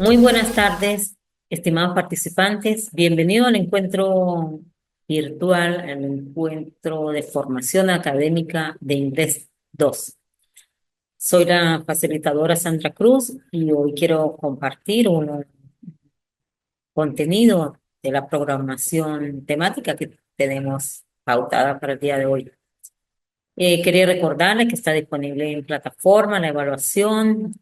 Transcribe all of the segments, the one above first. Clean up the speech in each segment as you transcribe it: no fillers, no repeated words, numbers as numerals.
Muy buenas tardes, estimados participantes. Bienvenido al encuentro virtual, al encuentro de formación académica de Inglés 2. Soy la facilitadora Sandra Cruz y hoy quiero compartir un contenido de la programación temática que tenemos pautada para el día de hoy. Quería recordarles que está disponible en plataforma la evaluación.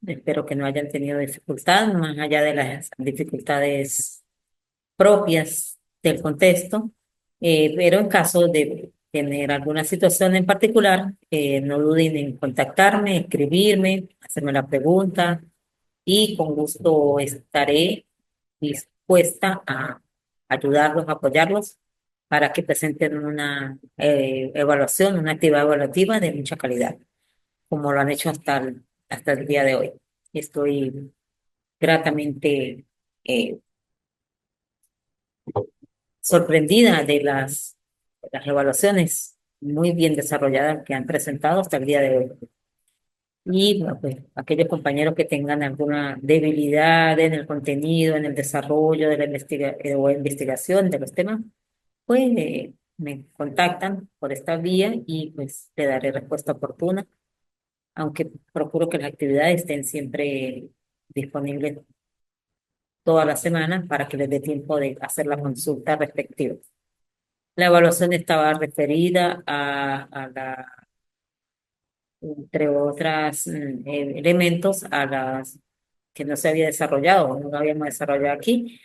Espero que no hayan tenido dificultad, más allá de las dificultades propias del contexto. Pero en caso de tener alguna situación en particular, no duden en contactarme, escribirme, hacerme la pregunta y con gusto estaré dispuesta a ayudarlos, a apoyarlos para que presenten una evaluación, una actividad evaluativa de mucha calidad, como lo han hecho hasta el día de hoy. Estoy gratamente eh, sorprendida de las evaluaciones muy bien desarrolladas que han presentado hasta el día de hoy. Y bueno, pues, aquellos compañeros que tengan alguna debilidad en el contenido, en el desarrollo de la o investigación de los temas, pues me contactan por esta vía y pues le daré respuesta oportuna, aunque procuro que las actividades estén siempre disponibles toda la semana para que les dé tiempo de hacer la consulta respectiva. La evaluación estaba referida entre otras elementos, a las que no se había desarrollado o no lo habíamos desarrollado aquí.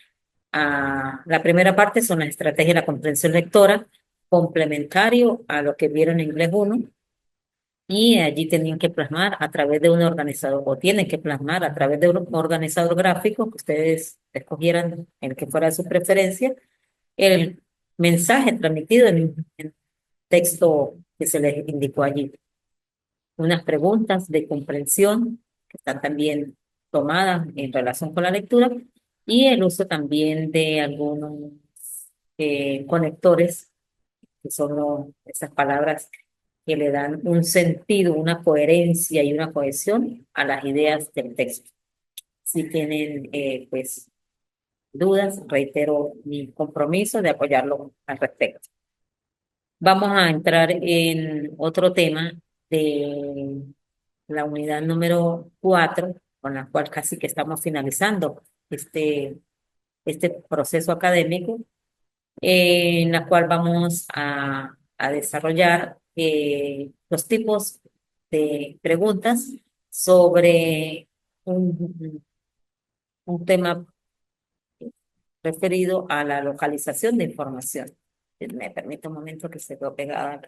La primera parte son las estrategias de la comprensión lectora, complementario a lo que vieron en inglés 1, y allí tenían que plasmar a través de un organizador, o tienen que plasmar a través de un organizador gráfico que ustedes escogieran el que fuera de su preferencia, el mensaje transmitido en texto que se les indicó allí. Unas preguntas de comprensión que están también tomadas en relación con la lectura y el uso también de algunos conectores, que son esas palabras que le dan un sentido, una coherencia y una cohesión a las ideas del texto. Si tienen pues dudas, reitero mi compromiso de apoyarlo al respecto. Vamos a entrar en otro tema de la unidad número 4, con la cual casi que estamos finalizando este proceso académico, en la cual vamos a desarrollar los tipos de preguntas sobre un tema referido a la localización de información. Me permite un momento que se quedó pegada.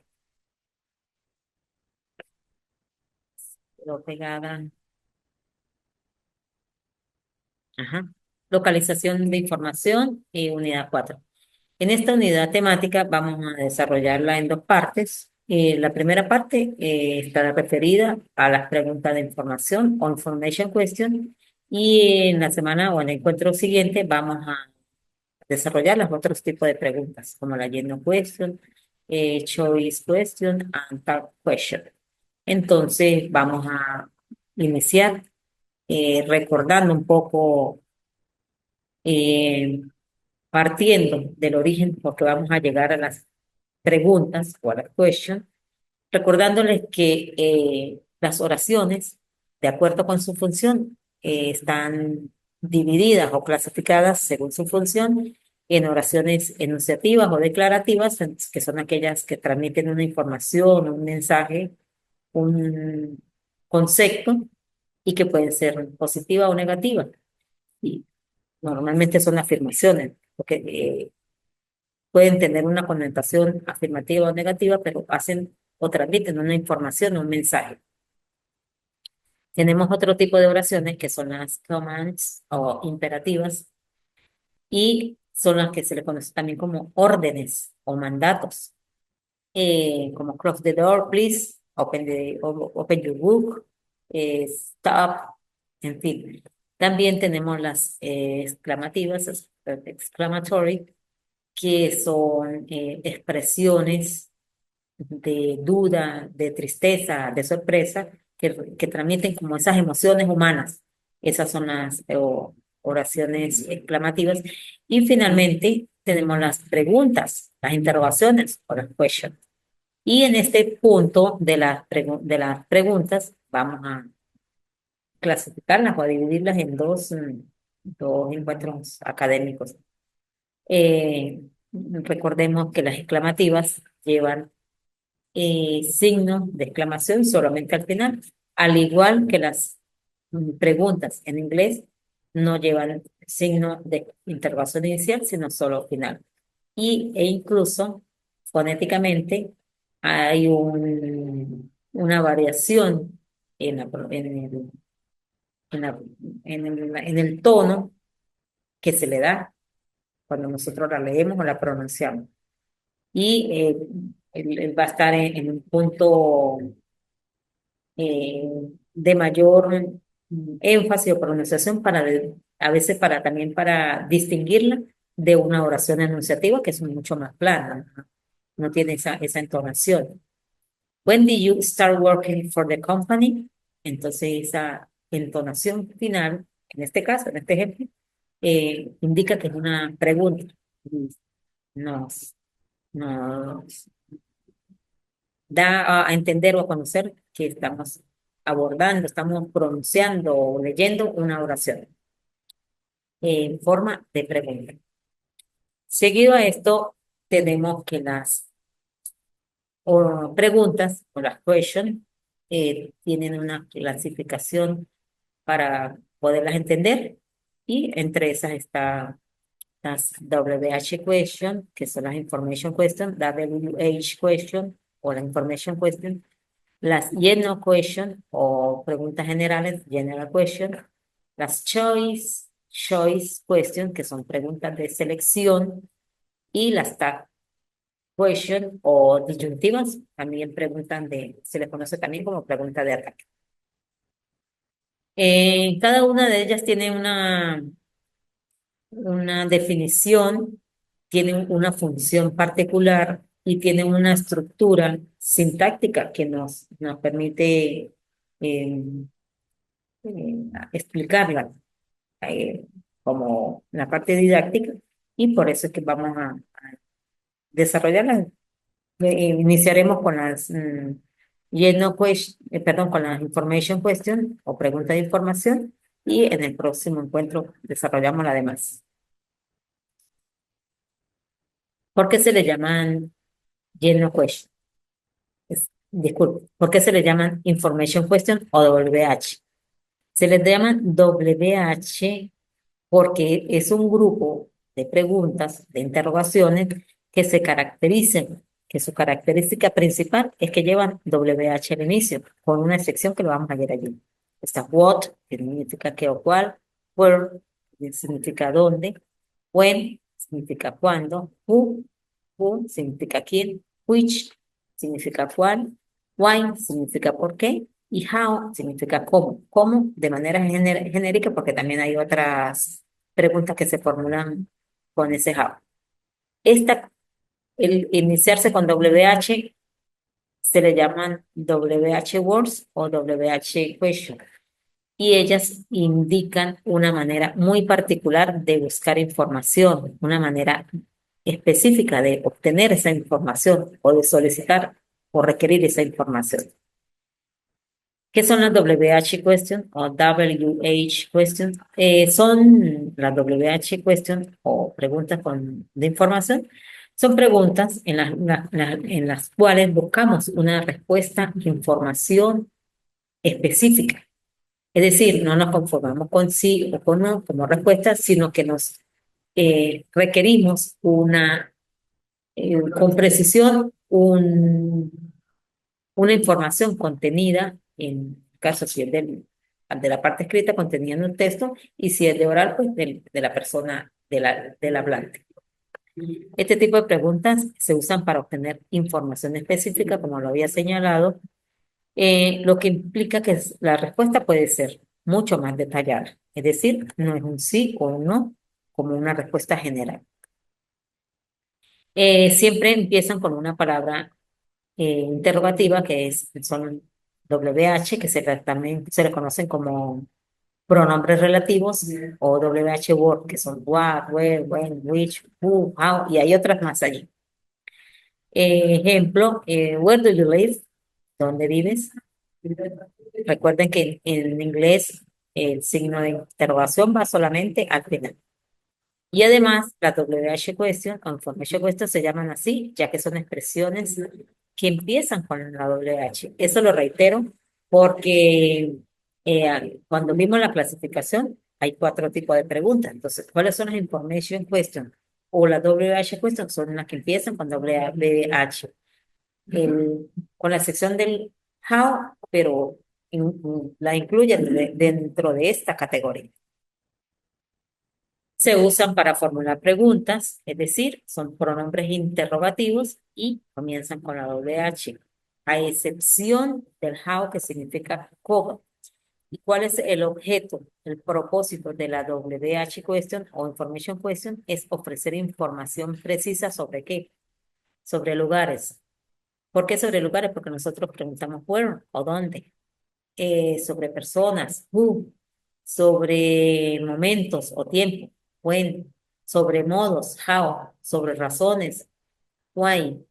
Ajá. Localización de información y unidad 4. En esta unidad temática vamos a desarrollarla en dos partes. La primera parte estará referida a las preguntas de información o information question, y en la semana o en el encuentro siguiente vamos a desarrollar los otros tipos de preguntas como la general question, choice question and tag question. Entonces vamos a iniciar recordando un poco, eh, partiendo del origen, porque vamos a llegar a las preguntas o a las questions, recordándoles que las oraciones, de acuerdo con su función, están divididas o clasificadas según su función en oraciones enunciativas o declarativas, que son aquellas que transmiten una información, un mensaje, un concepto, y que pueden ser positiva o negativa. Y normalmente son afirmaciones, porque pueden tener una connotación afirmativa o negativa, pero hacen o transmiten una información o un mensaje. Tenemos otro tipo de oraciones que son las commands o imperativas, y son las que se le conoce también como órdenes o mandatos, como close the door, please, open your book, stop, en fin. También tenemos las exclamativas, exclamatory, que son expresiones de duda, de tristeza, de sorpresa, que transmiten como esas emociones humanas. Esas son las oraciones exclamativas. Y finalmente tenemos las preguntas, las interrogaciones o las questions. Y en este punto de las preguntas vamos a clasificarlas o a dividirlas en dos encuentros académicos. Recordemos que las exclamativas llevan signo de exclamación solamente al final, al igual que las preguntas en inglés no llevan signo de interrogación inicial, sino solo final. E incluso fonéticamente hay una variación en, la pro- en, la- en el tono que se le da cuando nosotros la leemos o la pronunciamos. Y él va a estar en un punto eh, de mayor énfasis o pronunciación a veces también para distinguirla de una oración enunciativa que es mucho más plana, ¿no? No tiene esa entonación. When did you start working for the company? Entonces esa entonación final, en este caso, en este ejemplo, indica que es una pregunta. Nos, nos da a entender o a conocer que estamos abordando, estamos pronunciando o leyendo una oración en forma de pregunta. Seguido a esto, tenemos que las preguntas o las questions tienen una clasificación para poderlas entender y entre esas está las WH question, que son las information question, WH question o la information question, las general question o preguntas generales, general question, las choice question, que son preguntas de selección, y las tag question o disyuntivas, también se les conoce también como pregunta de ataque. Cada una de ellas tiene una definición, tiene una función particular y tiene una estructura sintáctica que nos permite eh, explicarla eh, como la parte didáctica y por eso es que vamos a desarrollarla. Iniciaremos con las perdón, con las information question o pregunta de información y en el próximo encuentro desarrollamos la demás. ¿Por qué se le llaman general question? Disculpe, ¿por qué se le llaman information question o WH? Se les llaman WH porque es un grupo de preguntas, de interrogaciones que se caracterizan, que su característica principal es que llevan WH al inicio, con una excepción que lo vamos a ver allí. Está what, que significa qué o cuál, where, que significa dónde, when, significa cuándo, who significa quién, which, significa cuál, why, significa por qué, y how significa cómo. Cómo de manera genérica, porque también hay otras preguntas que se formulan con ese how. El iniciarse con WH se le llaman WH words o WH question. Y ellas indican una manera muy particular de buscar información, una manera específica de obtener esa información o de solicitar o requerir esa información. ¿Qué son las WH questions o WH questions? Son las WH questions o preguntas de información. Son preguntas en las cuales buscamos una respuesta, información específica. Es decir, no nos conformamos con sí o con no como respuesta, sino que nos requerimos con precisión una información contenida, en caso si es de la parte escrita, contenida en un texto, y si es de oral, pues de la persona, del hablante. Este tipo de preguntas se usan para obtener información específica, como lo había señalado, lo que implica que la respuesta puede ser mucho más detallada. Es decir, no es un sí o un no, como una respuesta general. Siempre empiezan con una palabra interrogativa son WH, que también se le conocen como pronombres relativos o WH word, que son what, where, when, which, who, how, y hay otras más allí. Ejemplo, where do you live? ¿Dónde vives? Recuerden que en inglés el signo de interrogación va solamente al final. Y además, la WH question o information question se llaman así, ya que son expresiones que empiezan con la WH. Eso lo reitero porque cuando vimos la clasificación hay cuatro tipos de preguntas. Entonces, ¿cuáles son las information question o la WH question? Son las que empiezan con WH. Con la sección del how, pero la incluyen dentro de esta categoría. Se usan para formular preguntas, es decir, son pronombres interrogativos y comienzan con la WH, a excepción del how, que significa cómo. ¿Y cuál es el objeto, el propósito de la WH question o information question? Es ofrecer información precisa sobre qué, sobre lugares. ¿Por qué sobre lugares? Porque nosotros preguntamos where o dónde, sobre personas, who, sobre momentos o tiempo, when, sobre modos, how, sobre razones, why,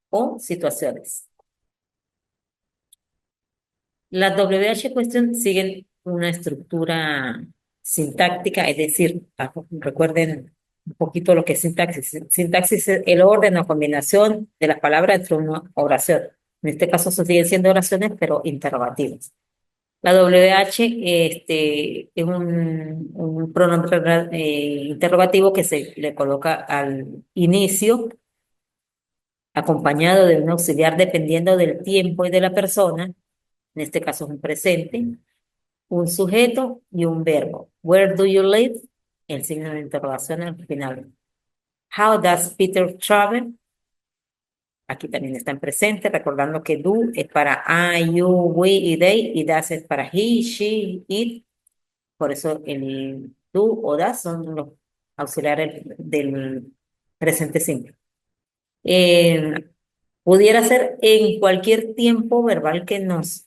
o situaciones. Las WH question siguen una estructura sintáctica, es decir, recuerden un poquito lo que es sintaxis. Sintaxis es el orden o combinación de las palabras dentro de una oración. En este caso, siguen siendo oraciones, pero interrogativas. La WH es un pronombre interrogativo que se le coloca al inicio, acompañado de un auxiliar dependiendo del tiempo y de la persona, en este caso es un presente, un sujeto y un verbo. Where do you live? El signo de interrogación al final. How does Peter travel? Aquí también está en presente, recordando que do es para I, you, we y they, y does es para he, she, it. Por eso el do o das son los auxiliares del presente simple. Eh, Pudiera ser en cualquier tiempo verbal que nosotros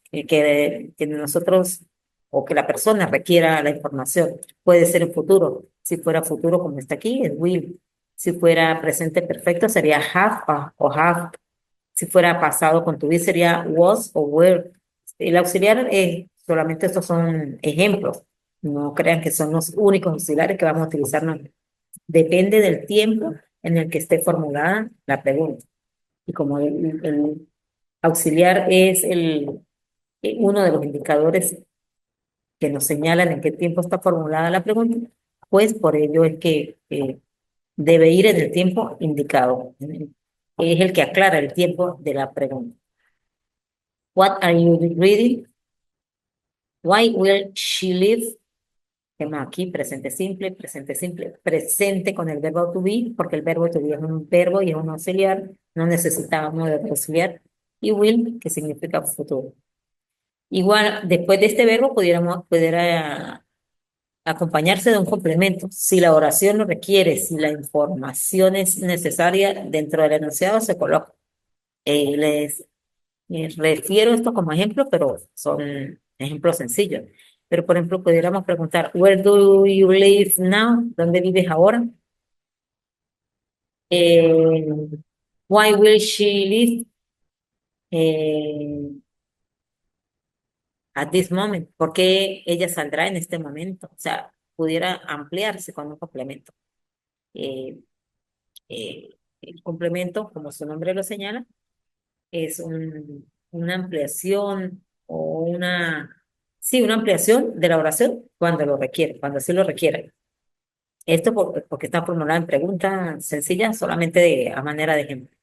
o que la persona requiera la información. Puede ser en futuro. Si fuera futuro, como está aquí, es will. Si fuera presente perfecto, sería have o have. Si fuera pasado con to be, sería was o were. El auxiliar, solamente estos son ejemplos. No crean que son los únicos auxiliares que vamos a utilizar. No. Depende del tiempo en el que esté formulada la pregunta. Y como el auxiliar es uno de los indicadores que nos señalan en qué tiempo está formulada la pregunta, pues por ello es que debe ir en el tiempo indicado. Es el que aclara el tiempo de la pregunta. What are you reading? Why will she live? Tenemos aquí presente simple, presente con el verbo to be, porque el verbo to be es un verbo y es un auxiliar, no necesitábamos de auxiliar, y will, que significa futuro. Igual, después de este verbo pudiera acompañarse de un complemento. Si la oración lo requiere, si la información es necesaria dentro del enunciado, se coloca. Les refiero esto como ejemplo, pero son ejemplos sencillos. Pero, por ejemplo, pudiéramos preguntar, Where do you live now? ¿Dónde vives ahora? Eh, Why will she live eh, at this moment? ¿Por qué ella saldrá en este momento? O sea, pudiera ampliarse con un complemento. Eh, el complemento, como su nombre lo señala, es una ampliación o sí, una ampliación de la oración cuando lo requiere, cuando así lo requiere. Esto porque está formulada en preguntas sencillas, solamente a manera de ejemplo.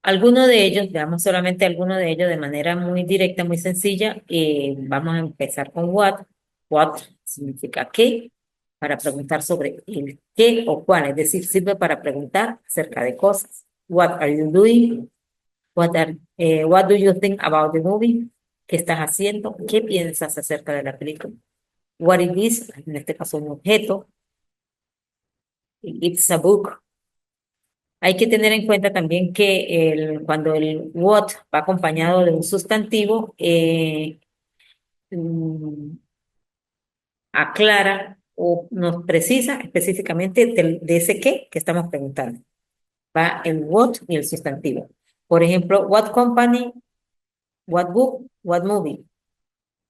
Alguno de ellos, veamos solamente alguno de ellos de manera muy directa, muy sencilla. Vamos a empezar con what. What significa qué, para preguntar sobre el qué o cuál, es decir, sirve para preguntar acerca de cosas. What are you doing? What do you think about the movie? ¿Qué estás haciendo? ¿Qué piensas acerca de la película? What it is, en este caso un objeto. It's a book. Hay que tener en cuenta también que cuando el what va acompañado de un sustantivo, mm, aclara o nos precisa específicamente de ese qué que estamos preguntando. Va el what y el sustantivo. Por ejemplo, what company, what book, what movie.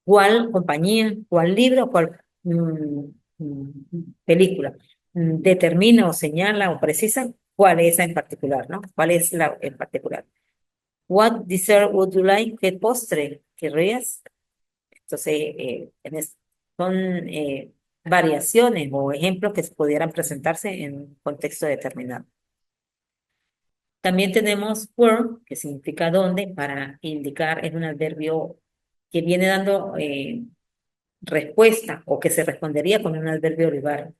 ¿Cuál compañía, cuál libro, cuál película? Determina o señala o precisa cuál es esa en particular, ¿no? ¿Cuál es la en particular? What dessert would you like? ¿Qué postre querrías? Entonces, son variaciones o ejemplos que pudieran presentarse en un contexto determinado. También tenemos where, que significa dónde, para indicar, es un adverbio que viene dando respuesta o que se respondería con un adverbio lugar.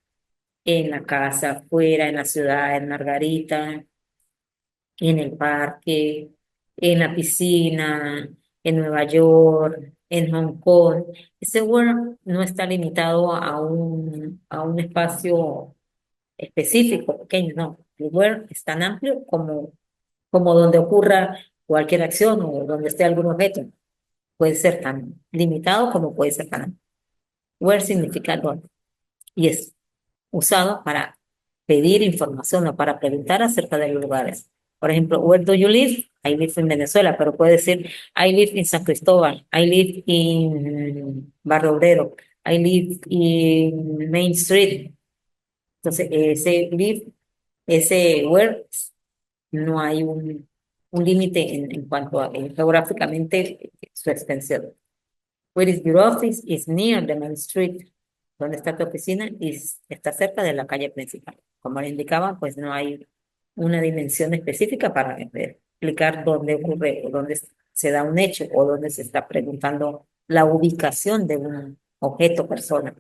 En la casa, fuera, en la ciudad, en Margarita, en el parque, en la piscina, en Nueva York, en Hong Kong. Ese where no está limitado a un espacio específico, pequeño, no. El where es tan amplio como donde ocurra cualquier acción o donde esté algún objeto. Puede ser tan limitado como puede ser tan amplio. Where significa dónde y es usado para pedir información o para preguntar acerca de los lugares. Por ejemplo, where do you live? I live in Venezuela, pero puede decir I live in San Cristóbal, I live in Barrio Obrero, I live in Main Street. Entonces, ese live, ese where, no hay un límite en cuanto a geográficamente su extensión. Where is your office? Is near the main street. ¿Dónde está tu oficina? Está cerca de la calle principal. Como le indicaba, pues no hay una dimensión específica para explicar dónde ocurre o dónde se da un hecho o dónde se está preguntando la ubicación de un objeto, persona.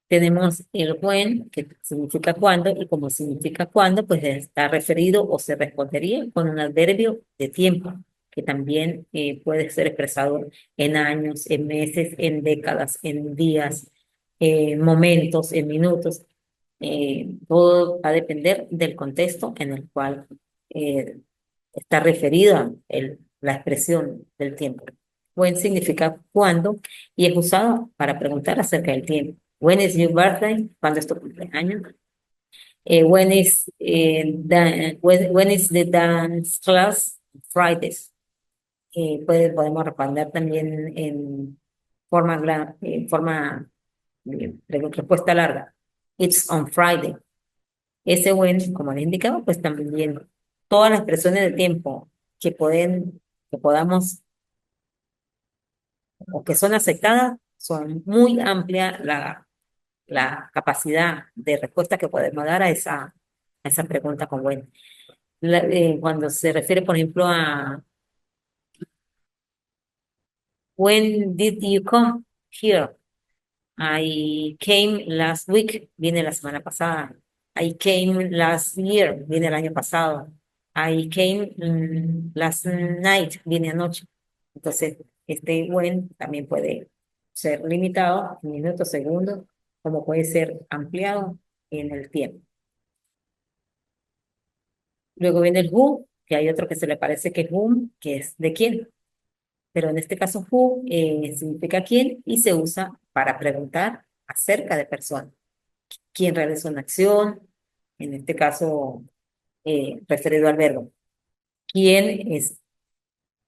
Tenemos el when, que significa cuándo, y como significa cuándo, pues está referido o se respondería con un adverbio de tiempo, que también puede ser expresado en años, en meses, en décadas, en días, momentos, en minutos. Todo va a depender del contexto en el cual eh, está referida la expresión del tiempo. When significa cuándo y es usado para preguntar acerca del tiempo. When is your birthday? ¿Cuándo es tu cumpleaños? When is the dance class? Fridays. Podemos responder también en forma de respuesta larga. It's on Friday. Ese when, como le indicaba, pues también todas las expresiones de tiempo que podamos o que son aceptadas, son muy amplia la capacidad de respuesta que podemos dar a esa pregunta con when. Cuando se refiere, por ejemplo, a when did you come here? I came last week, viene la semana pasada. I came last year, viene el año pasado. I came last night, viene anoche. Entonces, este when también puede ser limitado en minutos, segundos, como puede ser ampliado en el tiempo. Luego viene el who, que hay otro que se le parece que es whom, que es de quién. Pero en este caso, who significa quién y se usa para preguntar acerca de personas. ¿Quién realiza una acción? En este caso, referido al verbo. ¿Quién es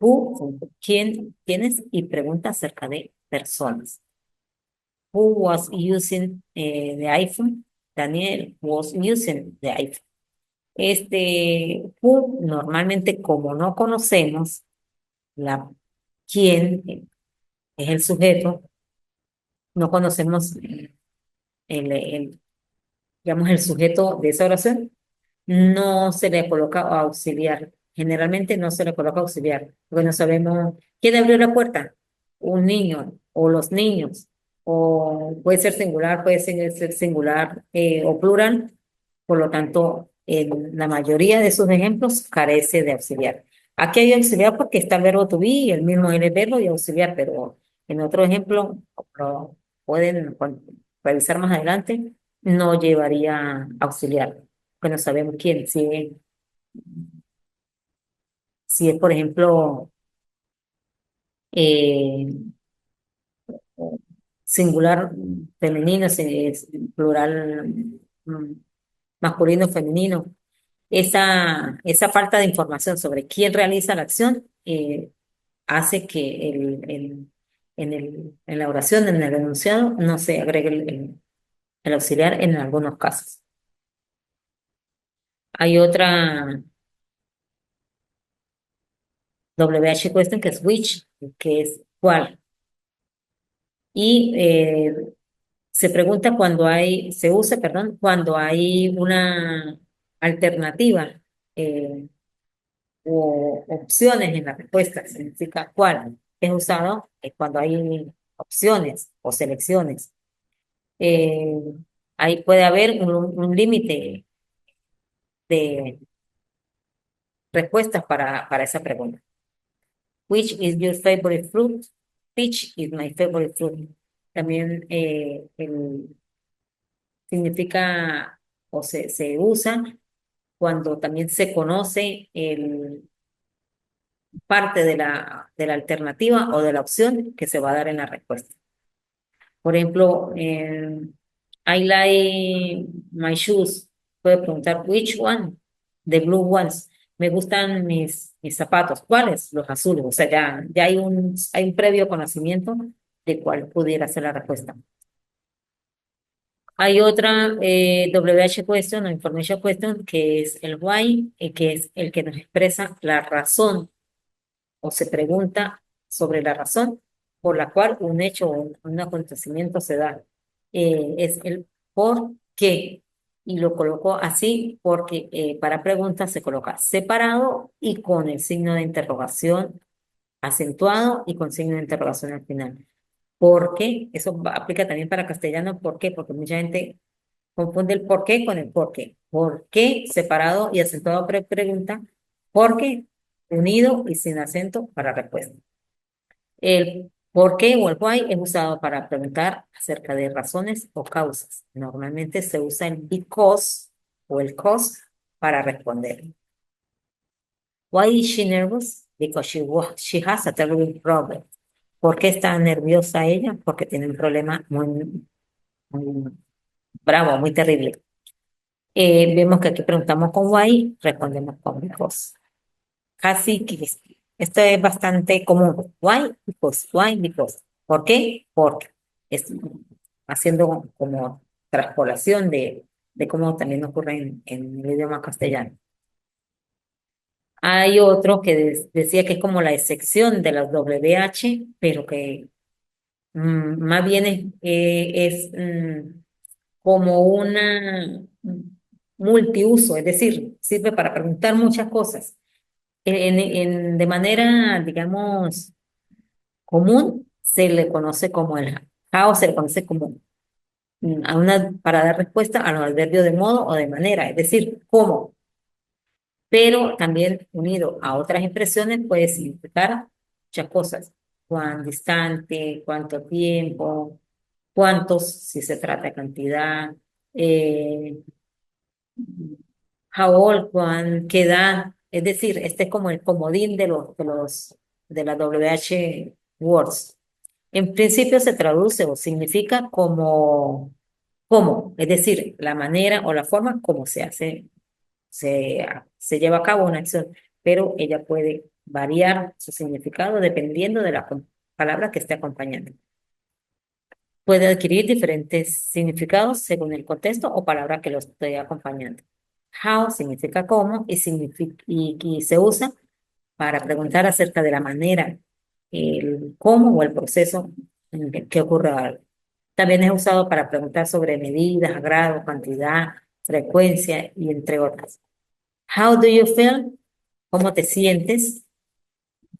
who? ¿Quién es? Y pregunta acerca de personas. Who was using the iPhone? Daniel was using the iPhone. Who, normalmente, como no conocemos la quién es el sujeto, no conocemos el, digamos, el sujeto de esa oración, no se le coloca auxiliar. Generalmente no se le coloca auxiliar, porque no sabemos quién abrió la puerta, un niño o los niños, o puede ser singular, puede ser singular o plural, por lo tanto, en la mayoría de sus ejemplos carece de auxiliar. Aquí hay auxiliar porque está el verbo to be y el mismo es el verbo y auxiliar, pero en otro ejemplo, lo pueden revisar más adelante, no llevaría auxiliar que no sabemos quién, si es por ejemplo, eh, singular femenino, plural masculino, femenino. Esa falta de información sobre quién realiza la acción hace que en la oración, en el enunciado, no se agregue el auxiliar en algunos casos. Hay otra WH question que es which, que es cuál. Y se usa, perdón, cuando hay una alternativa o opciones en la respuesta, significa cuál. Es usado cuando hay opciones o selecciones. Eh, Ahí puede haber un límite de respuestas para esa pregunta. Which is your favorite fruit? Peach is my favorite fruit. También significa o se usa cuando también se conoce parte de la alternativa o de la opción que se va a dar en la respuesta. Por ejemplo, I like my shoes. Puede preguntar, which one? The blue ones. Me gustan mis zapatos. ¿Cuáles? Los azules. O sea, ya hay un previo conocimiento de cuál pudiera ser la respuesta. Hay otra WH question o information question que es el why, que es el que nos expresa la razón o se pregunta sobre la razón por la cual un hecho o un acontecimiento se da. Es el por qué. Y lo colocó así porque para preguntas se coloca separado y con el signo de interrogación acentuado y con signo de interrogación al final. ¿Por qué? Eso aplica también para castellano. ¿Por qué? Porque mucha gente confunde el por qué con el por qué. ¿Por qué separado y acentuado para pregunta? ¿Por qué unido y sin acento para respuesta? El por qué o el why es usado para preguntar acerca de razones o causas. Normalmente se usa el because o el cause para responder. Why is she nervous? Because she has a terrible problem. ¿Por qué está nerviosa ella? Porque tiene un problema muy bravo, muy terrible. Vemos que aquí preguntamos con why, respondemos con because. Casi que esto es bastante común. Why? Because. Why? Because. ¿Por qué? Porque. Es haciendo como traspolación de cómo también ocurre en el idioma castellano. Hay otro que decía que es como la excepción de las WH, pero que más bien es como una multiuso, es decir, sirve para preguntar muchas cosas. De manera, digamos, común, se le conoce como el how, se le conoce como para dar respuesta a los adverbios de modo o de manera, es decir, cómo, pero también unido a otras expresiones puede significar muchas cosas. Cuán distante, cuánto tiempo, cuántos, si se trata de cantidad, eh, how old, qué edad. Es decir, este es como el comodín de las WH words. En principio se traduce o significa como cómo, es decir, la manera o la forma como se lleva a cabo una acción, pero ella puede variar su significado dependiendo de la palabra que esté acompañando. Puede adquirir diferentes significados según el contexto o palabra que lo esté acompañando. How significa cómo y se usa para preguntar acerca de la manera, el cómo o el proceso en que ocurre algo. También es usado para preguntar sobre medidas, grado, cantidad, frecuencia y entre otras. How do you feel? ¿Cómo te sientes?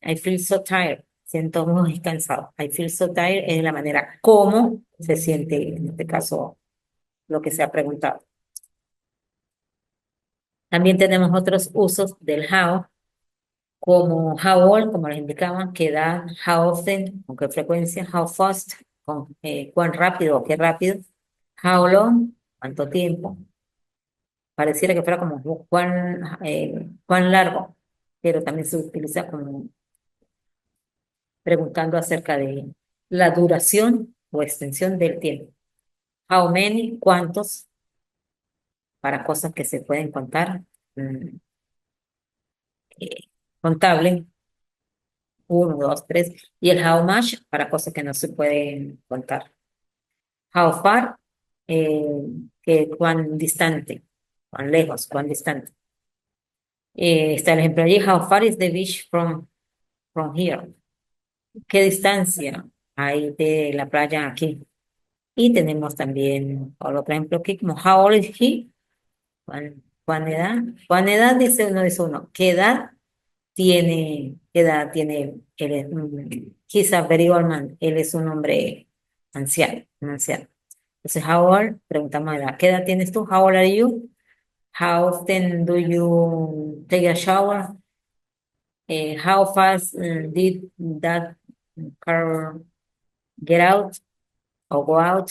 I feel so tired. Siento muy cansado. I feel so tired es la manera como se siente, en este caso, lo que se ha preguntado. También tenemos otros usos del how, como how old, como les indicaban, qué edad, how often, con qué frecuencia, how fast, con cuán rápido o qué rápido, how long, cuánto tiempo. Pareciera que fuera como cuán largo, pero también se utiliza como preguntando acerca de la duración o extensión del tiempo. How many, cuántos, para cosas que se pueden contar, mm, contable, uno, dos, tres, y el how much para cosas que no se pueden contar. How far, eh, que cuán distante, cuán lejos, cuán distante. Está el ejemplo allí, how far is the beach from here? ¿Qué distancia hay de la playa aquí? Y tenemos también otro ejemplo aquí como how old is he? ¿Cuán edad? ¿Cuán edad dice uno? ¿Qué edad tiene? ¿Qué edad tiene él? He's a very old man. Él es un hombre anciano, un anciano. Entonces, how old? Preguntamos edad. ¿Qué edad tienes tú? How old are you? How often do you take a shower? How fast did that car get out o go out?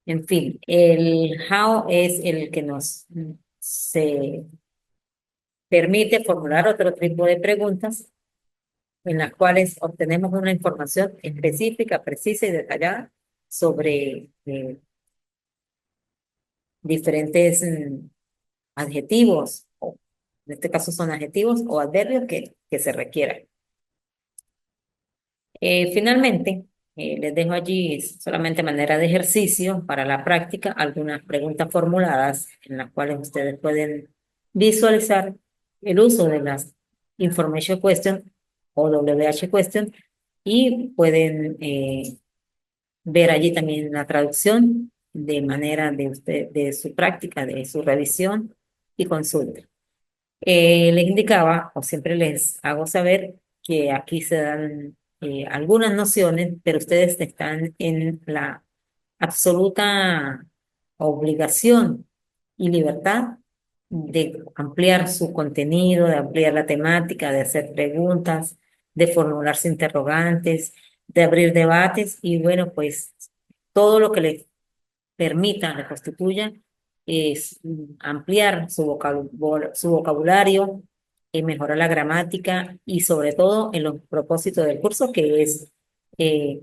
En fin, el how es el que nos se permite formular otro tipo de preguntas en las cuales obtenemos una información específica, precisa y detallada sobre diferentes adjetivos, o en este caso son adjetivos o adverbios que se requieran. Finalmente, les dejo allí solamente de manera de ejercicio para la práctica algunas preguntas formuladas en las cuales ustedes pueden visualizar el uso de las Information Question o WH Question y pueden ver allí también la traducción de manera de su práctica, de su revisión y consulta. Les indicaba, o siempre les hago saber, que aquí se dan algunas nociones, pero ustedes están en la absoluta obligación y libertad de ampliar su contenido, de ampliar la temática, de hacer preguntas, de formularse interrogantes, de abrir debates y bueno, pues todo lo que les permita, le constituya, es ampliar su vocabulario, mejorar la gramática y sobre todo en los propósitos del curso, que es eh,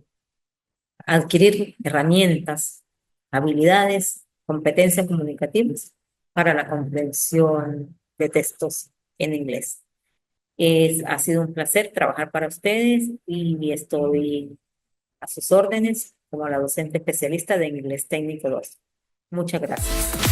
adquirir herramientas, habilidades, competencias comunicativas para la comprensión de textos en inglés. Ha sido un placer trabajar para ustedes y estoy a sus órdenes como la docente especialista de Inglés Técnico 2. Muchas gracias.